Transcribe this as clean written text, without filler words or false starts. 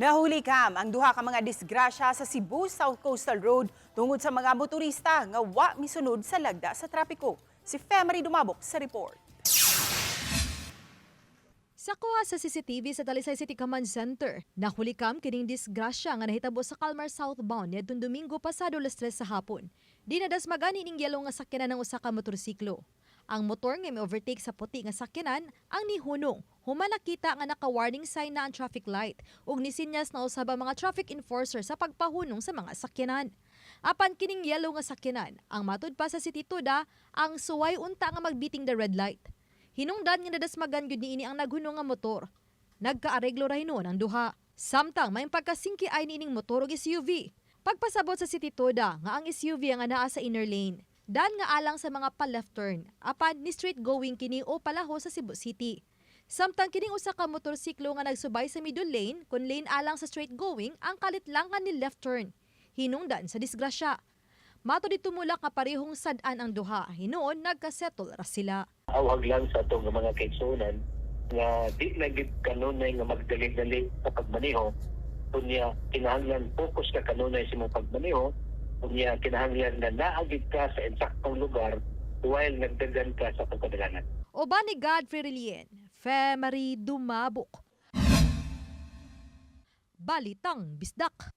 Nahuli kam ang duha ka mga disgrasya sa Cebu South Coastal Road tungod sa mga motorista nga wa misunod sa lagda sa trapiko. Si Femery Dumabok sa report. Sa kuha sa CCTV sa Talisay City Command Center, nahuli kam kining disgrasya nga nahitabo sa Calmar southbound nitong Domingo pasado 3:00 sa hapon. Dinadasmagan ining yellow nga sakyanan ng usa ka motorsiklo. Ang motor nga may overtake sa puti nga sakyanan ang nihunong. Human nakita nga naka-warning sign na ang traffic light ug nisinyas na usab ang mga traffic enforcer sa pagpahunong sa mga sakyanan. Apan kining yellow nga sakyanan, ang matud pa sa City Tuda, ang suway unta nga magbiting the red light. Hinungdan nga nadasmagan gyud niini ang naghunong nga motor. Nagkaareglo ra hinuon ang duha. Samtang may pagkasingki ay niining motor ug SUV. Pagpasabot sa City Tuda nga ang SUV ang naa sa inner lane. Dan nga alang sa mga pa-left turn, apan ni straight going kini o palaho sa Cebu City. Samtang kining usa ka motorsiklo nga nagsubay sa middle lane, kun lane alang sa straight going, ang kalit lang nga ni left turn. Hinungdan sa disgrasya. Mato di tumulak nga parehong sad-an ang duha, hinuon nagkasettle ra sila. Awag lang sa itong mga kaigsunan nga di naging kanunay nga magdali-dali sa pagmaneho. Kunya kinahanglan focus ka kanunay sa mga pagmaneho. Kunya kinahanglan na naagid ka sa eksaktong lugar while nagdagan ka sa pagkadalangan. Oba ni Godfrey Relien, Femery Dumabok. Balitang Bisdak.